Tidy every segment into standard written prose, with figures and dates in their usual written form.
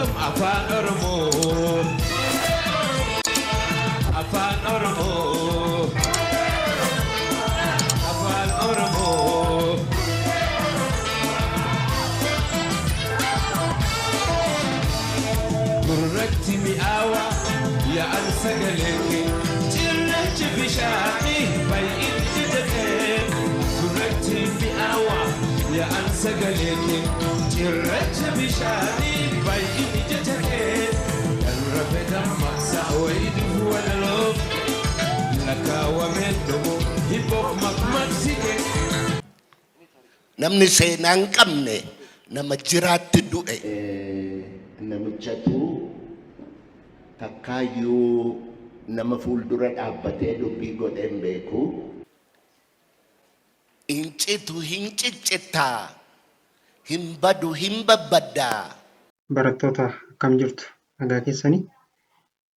Afaan Oromoo, Afaan Oromoo, Afaan Oromoo. Gurratti mi'aawa yaa'an sagalee cirracha bishaanii baay'inti jedhee. Gurratti mi'aawa yaa'an sagalee cirracha bishaanii baay'inti jedhee. Darbe dammaqsa wayiiduu walaloo lakkaawwamee dhumu hibboof maqmaqsite. Namni seenaa hin qabne nama jiraatti du'e. Namichatu takkaayyuu nama fuuldura dhaabbatee dubbii godhee hin beeku. Incitu hin ciccittaa, hin badu hin babbaddaa. Barattoota akkam jirtu? Nagaa keessanii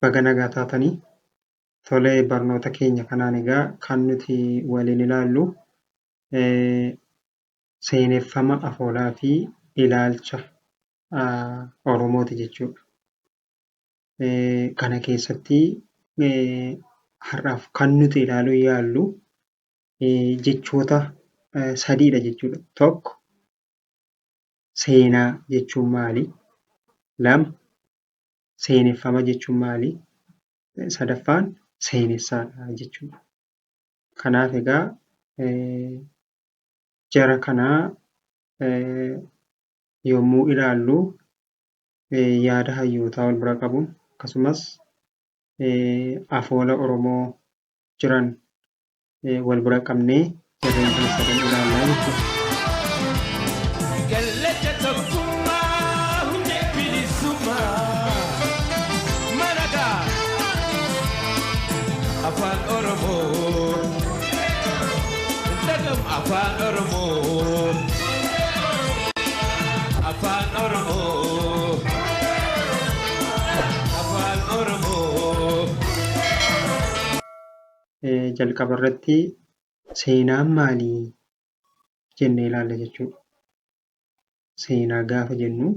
baga nagaa taatanii tolee barnoota keenya kanaan egaa kan nuti waliin ilaallu seeneffama afoolaa fi ilaalcha Oromooti jechuudha. Kana keessatti har'aaf kan nuti ilaaluu yaallu jechoota sadiidha jechuudha. Tokko seenaa jechuun maali? Lama seeneffama jechuun maali? Sadaffaan seenessaadha jechuudha. Kanaaf egaa jara kanaa yommuu ilaallu yaada hayyootaa wal bira qabuun akkasumas afoola Oromoo jiran wal bira qabnee jarreen kana sadan ilaallaa jechuudha. Gallacha tokkummaa hundee bilisummaa maragaa Afaan Oromoo dagam Afaan Oromoo Afaan Oromoo Afaan Oromoo. Jalqaba irratti seenaan maalii jennee ilaalla jechuudha. Seenaa gaafa jennu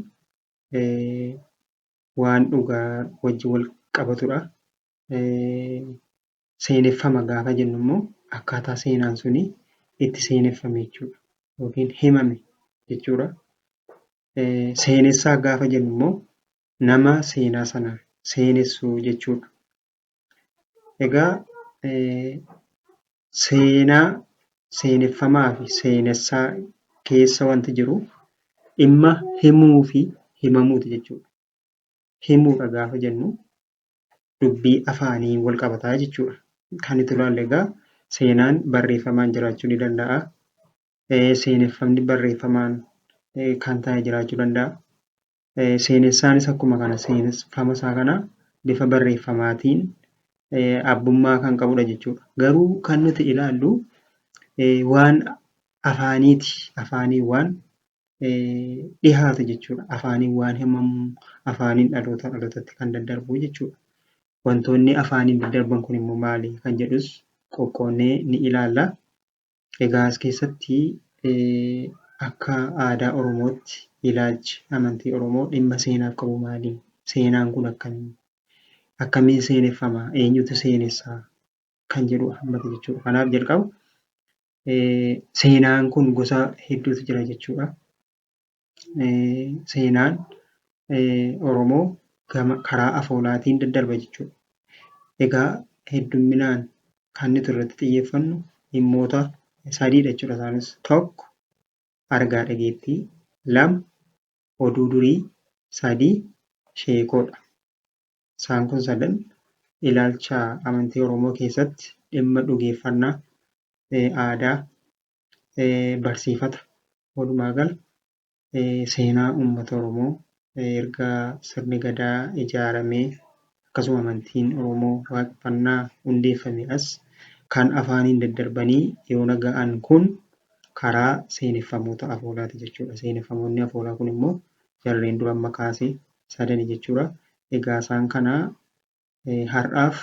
waan dhugaa wajjin wal qabatudha. Seeneffama gaafa jennu immoo akkaataa seenaan suni itti seeneffame jechuudha yookiin himame jechuudha. Seenessaa gaafa jennu immoo nama seenaa sana seenessuu jechuudha. Egaa seenaa, seeneffamaa fi seenessaa keessa wanti jiru dhimma himuu fi himamuuti jechuudha. Himuudha gaafa jennu dubbii afaanii wal qabataa jechuudha. Kan itti ilaalle egaa seenaan barreeffamaan jiraachuu ni danda'a. Seeneffamni barreeffamaan kan taa'e jiraachuu danda'a. Seenessaanis akkuma kana seeneffama isaa kana bifa barreeffamaatiin abbummaa kan qabudha jechuudha. Garuu kan nuti ilaallu waan afaaniiti. Afaaniin waan dhihaatu jechuudha. Afaaniin waan himamu, afaaniin dhaloota dhalootatti kan daddarbu jechuudha. Wantoonni afaaniin daddarban kun immoo maali kan jedhus qoqqoonnee ni ilaalla. Egaa as keessatti akka aadaa Oromootti ilaalchi amantii Oromoo dhimma seenaaf qabu maali? Seenaan kun akkamii? Akkamiin seeneffama? Eenyutu seenessaa? Kan jedhu hammata jechuudha. Kanaaf jalqaba seenaan kun gosa hedduutu jira jechuudha. Seenaan Oromoo karaa afoolaatiin daddarba jechuudha. Egaa heddumminaan kan nuti irratti xiyyeeffannu dhimmoota sadiidha jechuudha. Isaanis tokko argaa dhageettii, lama oduu durii, sadii sheekoodha. Isaan kun sadan ilaalcha amantii Oromoo keessatti dhimma dhugeeffannaa, aadaa, barsiifata walumaa gala seenaa uummata Oromoo erga sirni gadaa ijaaramee akkasuma amantiin Oromoo waaqeffannaa hundeeffame as kan afaaniin daddarbanii yoona ga'an kun karaa seeneffamoota afoolaati jechuudha. Seeneffamoonni afoolaa kun immoo jarreen dura amma kaasee sadani jechuudha. Egaa isaan kana har'aaf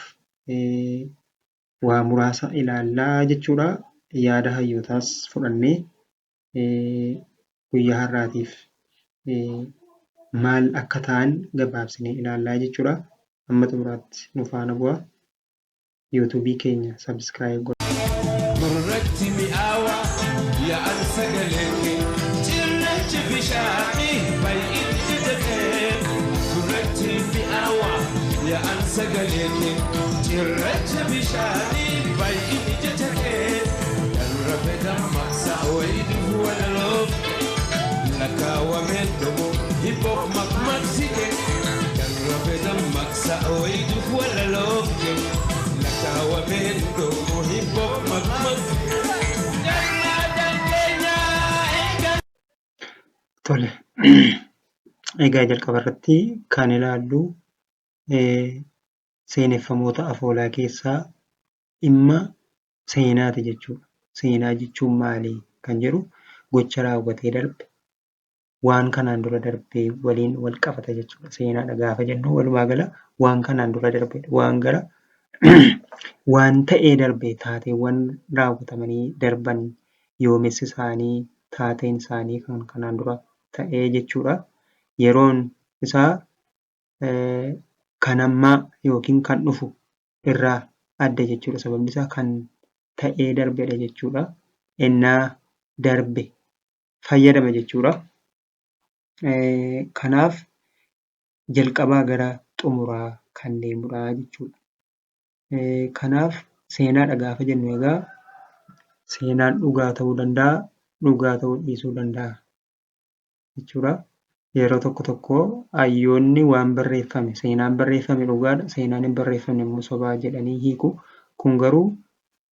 waa muraasa ilaallaa jechuudha. Yaada hayyootaas fudhannee guyyaa har'aatiif maal akka ta'an gabaabsinee ilaallaa jechuudha. Amma xumuraatti nu faana bu'aa. Yuutuubii keenya sabskiraayib godhaa. gurratti mi'aawa yaa'an sagalee cirrachi bishaanii baay'inni jedhee gurratti mi'aawa yaa'an sagalee cirrachi bishaanii baay'inni jedhee darbe dammaqsa wayiiduu walaloo lakkaawwameen dhumu hibboof maqmaqsite darbe dammaqsa wayiiduu walaloo lakkaawwameen dhumu hibboof maqmaqsite. Tole. Egaa jalqaba irratti kan ilaallu seeneffamoota afoolaa keessaa dhimma seenaati jechuudha. Seenaa jechuun maali kan jedhu gocha raawwatee darbe waan kanaan dura darbee waliin wal qabata jechuudha. Seenaadha gaafa jennu walumaa gala waan kanaan dura darbedha. Waan gara waan ta'ee darbee taateewwan raawwatamanii darban yoomessi isaanii taateen isaanii kan kanaan dura ta'ee jechuudha. Yeroon isaa kan ammaa yookiin kan dhufu irraa adda jechuudha. Sababni isaa kan ta'ee darbedha jechuudha. Innaa darbe fayyadama jechuudha. Kanaaf jalqabaa gara xumuraa kan deemudha jechuudha. Kanaaf seenaadha gaafa jennu egaa seenaan dhugaa ta'uu danda'a, dhugaa ta'uu dhiisuu danda'a jechuudha. Yeroo tokko tokko hayyoonni waan barreeffame seenaan barreeffame dhugaadha, seenaan hin barreeffamne immoo sobaa jedhanii hiiku. Kun garuu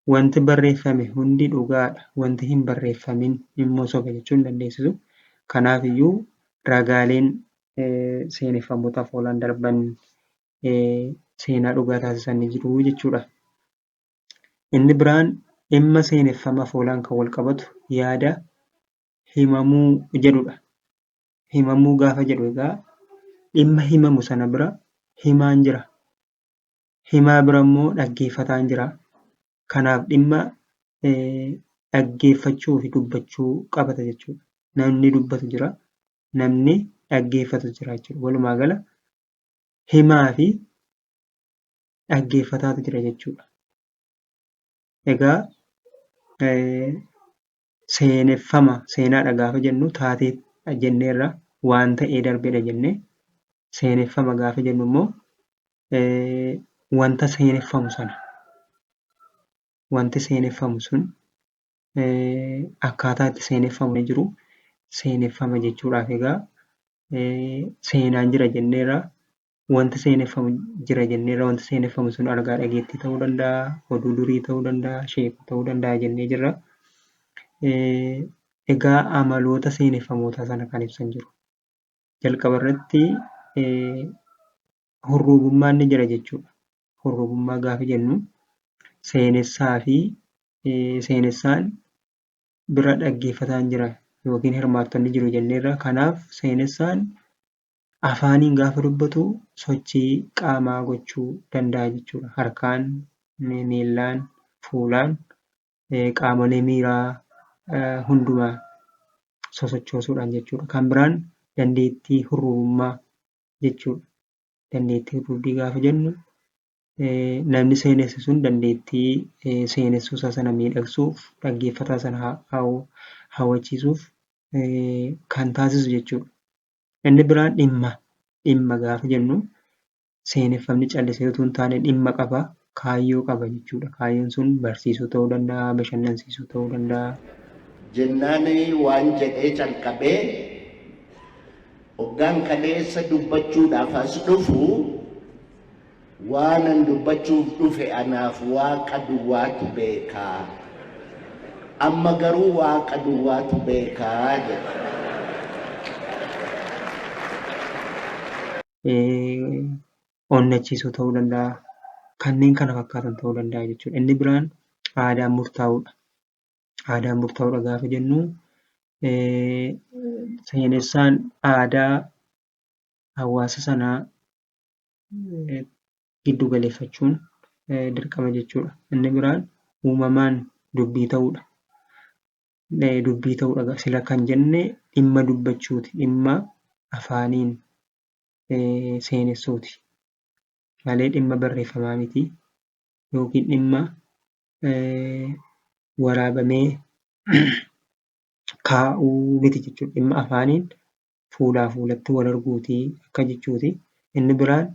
wanti barreeffame hundi dhugaadha, wanti hin barreeffamin immoo soba jechuu hin dandeessisu. Kanaafiyyuu ragaaleen seeneffamoota afoolaan darban seenaa dhugaa taasisan ni jiru jechuudha. Inni biraan dhimma seeneffama afoolaan kan wal qabatu yaada himamuu jedhudha. Himamuu gaafa jedhu egaa dhimma himamu sana bira himaan jira. Himaa bira immoo dhaggeeffataan jira. Kanaaf dhimma dhaggeeffachuu fi dubbachuu qabata jechuudha. Namni dubbatu jira, namni dhaggeeffatu jira jechuudha. Walumaa gala himaa fi dhaggeeffataatu jira jechuudha. Egaa seeneffama seenaadha gaafa jennu taatee jenneerra waan ta'ee darbedha jennee seeneffama gaafa jennu immoo wanta seeneffamu sana wanti seeneffamu sun akkaataa itti seeneffamu jiru seeneffama jechuudhaaf egaa seenaan jira jenneerra wanti seeneffamu jira jenneerra wanti seeneffamu sun argaa dhageettii ta'uu danda'a, oduu durii ta'uu danda'a, sheekuu ta'uu danda'a jennee jirra. Egaa amaloota seeneffamoota sana kan ibsan jiru. Jalqaba irratti hurruugummaan ni jira jechuudha. Hurruugummaa gaafa jennu seenessaa fi seenessaan bira dhaggeeffataan jira yookiin hirmaattonni jiru jenneerra. Kanaaf seenessaan afaaniin gaafa dubbatu sochii qaamaa gochuu danda'a jechuudha. Harkaan, miillaan, fuulaan qaamolee miiraa hundumaa sosochoosuudhaan jechuudha. Kan biraan dandeettii hurruugummaa jechuudha. Dandeettii hurruugii gaafa jennu namni seenessu sun dandeettii seenessuu sana miidhagsuuf dhaggeeffataa sana hawwachiisuuf kan taasisu jechuudha. Inni biraan dhimma gaafa jennu seeneffamni callisee utuu hin taane dhimma qaba, kaayyoo qaba jechuudha. Kaayyoon sun barsiisuu ta'uu danda'a, bashannansiisuu ta'uu danda'a. Jennaan waan jedhee calqabee hoggaan kaleessa dubbachuudhaaf as dhufu waanan dubbachuuf dhufe anaaf waaqa duwwaatu beekaa. Amma garuu waaqa duwwaatu beekaa jedha. Onnachiisuu ta'uu danda'a. Kanneen kana fakkaatan ta'uu danda'a jechuudha. Inni biraan aadaan murtaa'uudha. Aadaan murtaa'uudha gaafa jennu seenessaan aadaa hawaasa sanaa giddu galeeffachuun dirqama jechuudha. Inni biraan uumamaan dubbii ta'uudha. Dubbii ta'uudha sila kan jenne dhimma dubbachuuti. Dhimma afaaniin seenessuuti malee dhimma barreeffamaa miti yookiin dhimma waraabamee kaa'uu miti jechuudha. Dhimma afaaniin fuulaa fuulatti wal arguutii akka jechuuti. Inni biraan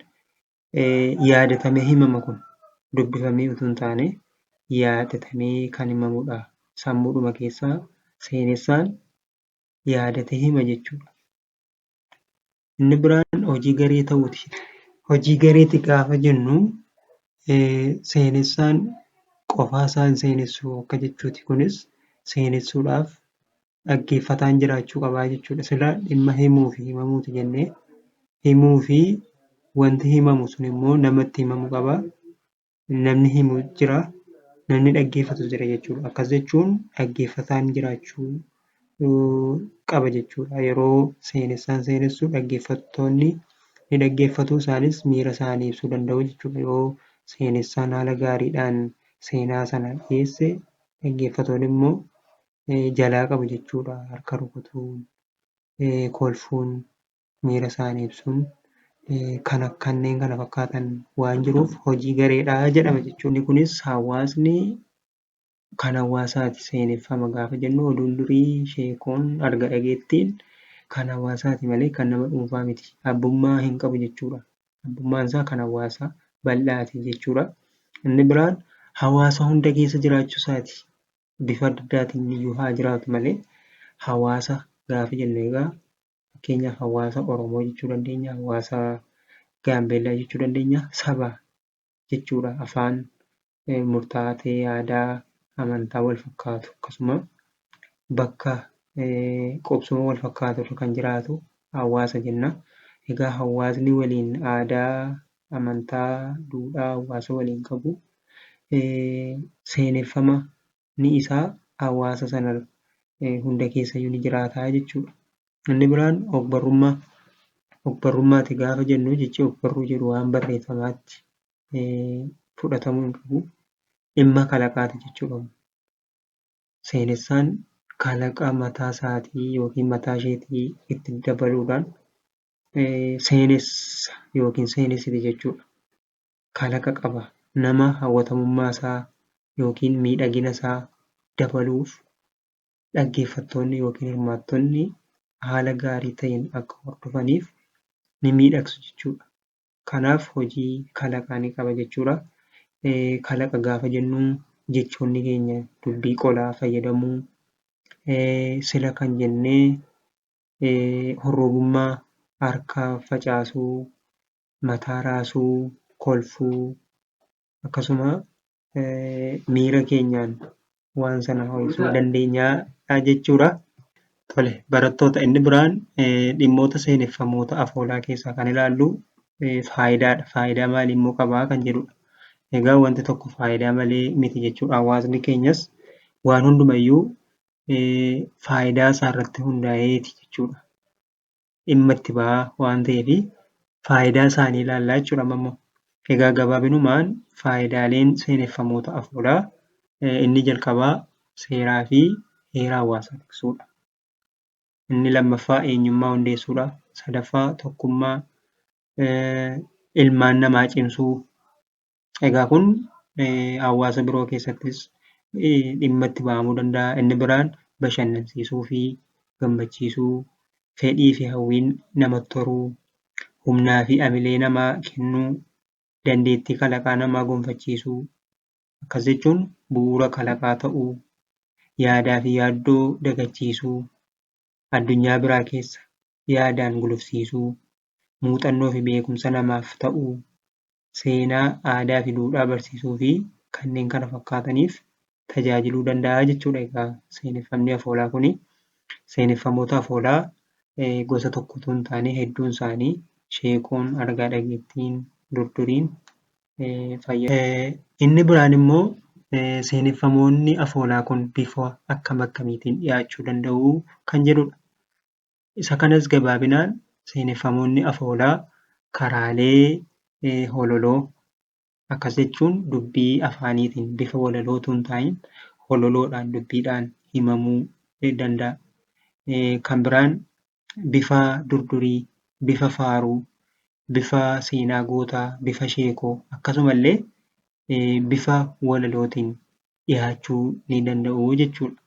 yaadatamee himama kun dubbifamee utuu hin taane yaadatamee kan himamudha. Sammuudhuma keessaa seenessaan yaadatee hima jechuudha. Inni biraan hojii garee ta'uuti. Hojii gareeti gaafa jennu seenessaan qofaasaa hin seenessu akka jechuuti. Kunis seenessuudhaaf dhaggeeffataan jiraachuu qabaa jechuudha. Silaa dhimma himuu fi himamuuti jennee himuu fi wanti himamu sun immoo namatti himamuu qaba. Namni himu jira, namni dhaggeeffatu jira jechuudha. Akkas jechuun dhaggeeffataan jiraachuu qaba jechuudha. Yeroo seenessaan seenessu dhaggeeffattoonni ni dhaggeeffatu. Isaanis miira isaanii ibsuu danda'u jechuudha. Yoo seenessaan haala gaariidhaan seenaa sana dhiyeesse dhaggeeffattoonni immoo jalaa qabu jechuudha. Harka rukutuun, kolfuun, miira isaanii ibsuun kanneen kana fakkaatan waan jiruuf hojii gareedhaa jedhama jechuudha. Kunis hawaasni kan hawaasaati. Seeneffama gaafa jennu oduun durii sheekoon arga dhageettiin kan hawaasaati malee kan nama dhuunfaa miti. Abbummaa hin qabu jechuudha. Abbummaan isaa kan hawaasaa bal'aati jechuudha. Inni biraan hawaasa hunda keessa jiraachuu isaati. Bifa adda addaatiin iyyuu haa jiraatu malee hawaasa gaafa jennu egaa fakkeenyaaf hawaasa Oromoo jechuu dandeenya, hawaasa Gaambeellaa jechuu dandeenya, saba jechuudha. Afaan murtaa'aa ta'e, aadaa, amantaa wal fakkaatu akkasuma bakka qubsuma wal fakkaatu irra kan jiraatu hawaasa jenna. Egaa hawaasni waliin aadaa, amantaa, duudhaa hawaasa waliin qabu seeneffama ni isaa hawaasa sana hunda keessayyuu ni jiraataa jechuudha. Inni biraan ogbarrummaa. Ogbarrummaati gaafa jennu jechi ogbarruu jedhu waan barreeffamaatti fudhatamuu hin qabu. Dhimma kalaqaati jechuudha. Seenessaan kalaqa mataa isaatii yookiin mataa isheetii itti dabaluudhaan seenessa yookiin seenessiti jechuudha. Kalaqa qaba. Nama hawwatamummaa isaa yookiin miidhagina isaa dabaluuf dhaggeeffattoonni yookiin hirmaattonni haala gaarii ta'een akka hordofaniif ni miidhagsu jechuudha. Kanaaf hojii kalaqaa ni qaba jechuudha. Kalaqa gaafa jennu jechoonni keenya dubbii qolaa fayyadamuu sila kan jennee horroobummaa harka facaasuu, mataa raasuu, kolfuu akkasuma miira keenyaan waan sana ho'isuu dandeenyaa jechuudha. Tole barattoota inni biraan dhimmoota seeneffamoota afoolaa keessaa kan ilaallu faayidaadha. Faayidaa maalii immoo qabaa kan jedhudha. Egaa wanti tokko faayidaa malee miti jechuudha. Hawaasni keenyas waan hundumayyuu faayidaa isaarratti hundaa'eeti jechuudha. Dhimma itti ba'aa waan ta'eef faayidaa isaanii ilaallaa jechuudha ammoo. Egaa gabaabinumaan faayidaaleen seeneffamoota afoolaa inni jalqabaa seeraa fi heera hawaasaa tiksuudha. Inni lammaffaa eenyummaa hundeessuudha. Sadaffaa tokkummaa ilmaan namaa cimsuu. Egaa kun hawaasa biroo keessattis dhimma itti ba'amuu danda'a. Inni biraan bashannansiisuu fi gammachiisuu, fedhii fi hawwiin namatti horuu, humnaa fi hamilee namaa kennuu, dandeettii kalaqaa namaa gonfachiisuu. Akkas jechuun bu'uura kalaqaa ta'uu, yaadaa fi yaaddoo dagachiisuu, addunyaa biraa keessa yaadaan gulufsiisuu, muuxannoo fi beekumsa namaaf ta'uu, seenaa, aadaa fi duudhaa barsiisuu fi kanneen kana fakkaataniif tajaajiluu danda'a jechuudha. Egaa seeneffamni afoolaa kuni seeneffamoota afoolaa gosa tokko osoo hin taane hedduun isaanii sheekoon, argaa dhageettiin, durduriin fayyadu. Inni biraan immoo seeneffamoonni afoolaa kun bifa akkam akkamiitiin dhiyaachuu danda'u kan jedhudha. Isa kanas gabaabinaan seeneffamoonni afoolaa karaalee hololoo akkas jechuun dubbii afaaniitiin bifa walaloo osoo hin ta'iin hololoodhaan dubbiidhaan himamuu danda'a. Kan biraan bifa durdurii, bifa faaruu bifa seenaa gootaa, bifa sheekoo akkasumallee bifa walalootiin dhiyaachuu ni danda'u jechuudha.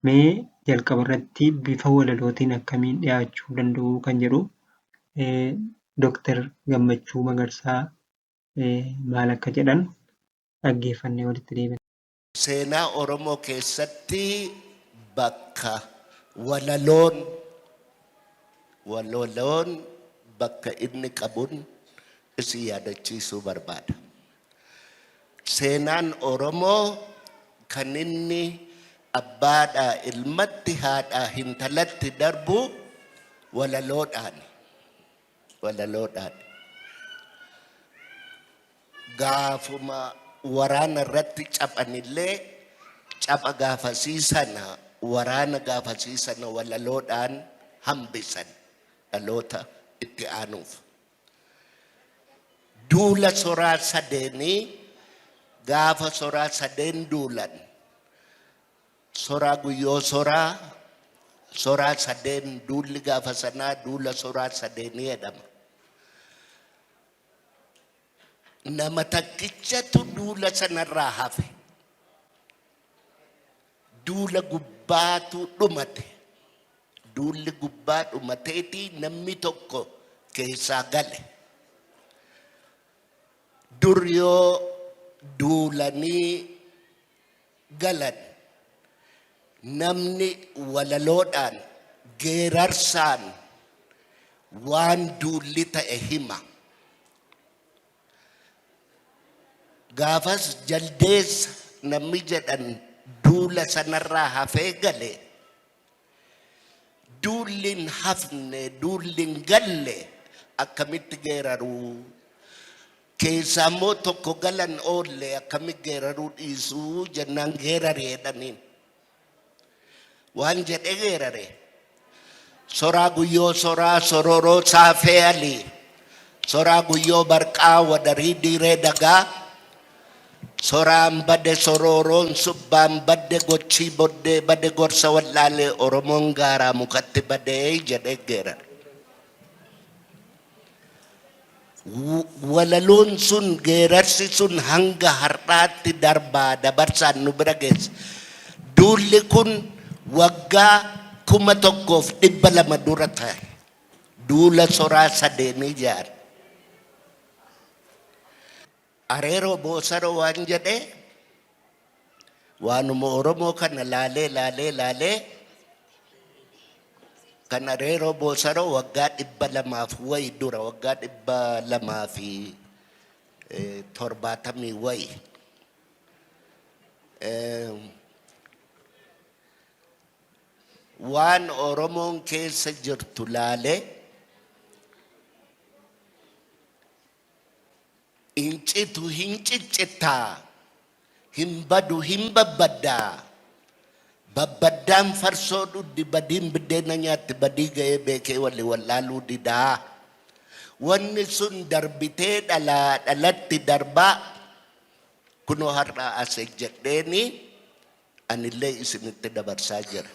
Mee jalqaba irratti bifa walalootiin akkamiin dhiyaachuu danda'u kan jedhu Dooktar Gammachuu Magarsaa maal akka jedhan dhaggeeffannee walitti deebina. Seenaa Oromoo keessatti bakka walaloon bakka inni qabuun isin yaadachiisuu barbaada. Seenaan Oromoo kan inni abbaadhaa ilmatti haadhaa intalatti darbu walaloodhaan. Gaafuma waraana irratti caphanillee capha gaafasiisana waraana gaafasiisana walaloodhaan hambisan dhaloota itti aanuuf. Duula soraa sadeenii gaafa soraa sadeen duulan soraa guyyoo soraa sadeen duulli gaafa sanaa duula soraa sadeenii jedhama. Nama takkichatu duula sanarraa hafe. Duula gubbaatu dhumate. Duulli gubbaa dhumateeti namni tokko keessaa gale. Dur yoo duulanii galan namni walaloodhaan geerarsaan waan duulli ta'e hima. Gaafas jaldeessa namni jedhan duula sanarraa hafee gale. Duulliin hafne duulliin galle akkamitti geeraruu? Keessaa immoo tokko galan oolle akkamitti geeraruu dhiisuu jennaan geeraree jedhaniin. Waan jedhe geerare. Soraa guyyoo soraa sororoo saafee alii. Soraa guyyoo barqaa wadarii diiree dagaa. Soraan bade sororoon subbaan bade gochii boddee bade gorsa wallaalee Oromoon gaaraa mukatti badee jedhe geerare. Walaloon sun geerarsi sun hanga har'aatti darbaa dabarsaan nu bira geesse. Duulli kun waggaa 1200 dura ta'e. Duula soraa sadeenii jaare. Areeroo boosaroo waan jedhe waanuma Oromoo kana laalee kan areeroo boosaroo waggaa 200 wayi dura waggaa 270 wayi. Waan Oromoon keessa jirtu laalee incitu hinciccitaa himbadu himbabbadaa babbaddaan farsoo dhuddi badiin biddeena nyaatti badii ga'ee beekee walli wallaaluu didaa. Wanni sun darbitee dhalatti darbaa kunoo har'aa as jedheeni anillee isinitti dabarsaa jira.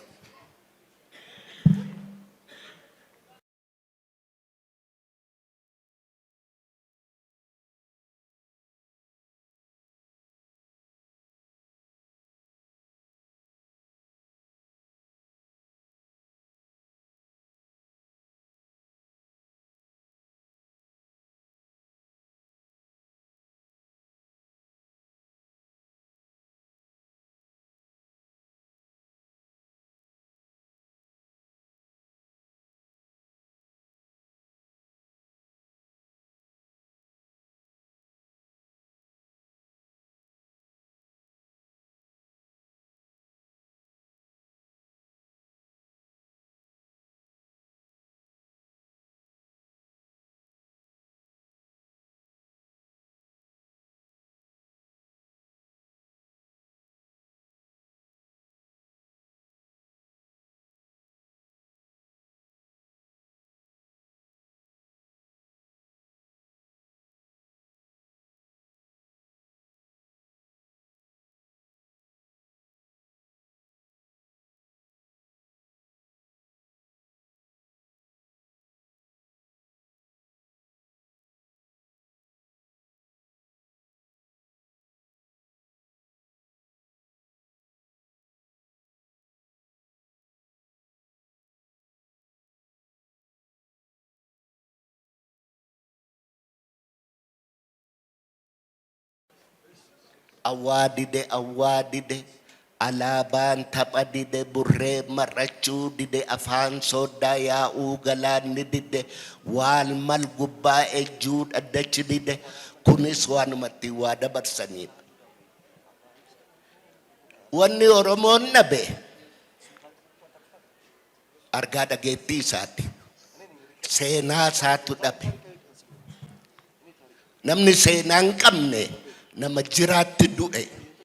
awwaa dide alaabaan tapha dide burree mar'achuu dide afaan sooddaa yaa'uu galaanni dide waal mal gubbaa ejjuu dhaddachi dide kunis waanumatti waa dabarsanidha. Wanni Oromoon dhabe argaa dhageettii isaati. Seenaa isaatu dhabe. Namni seenaa hin qabne nama jiraatti du'e.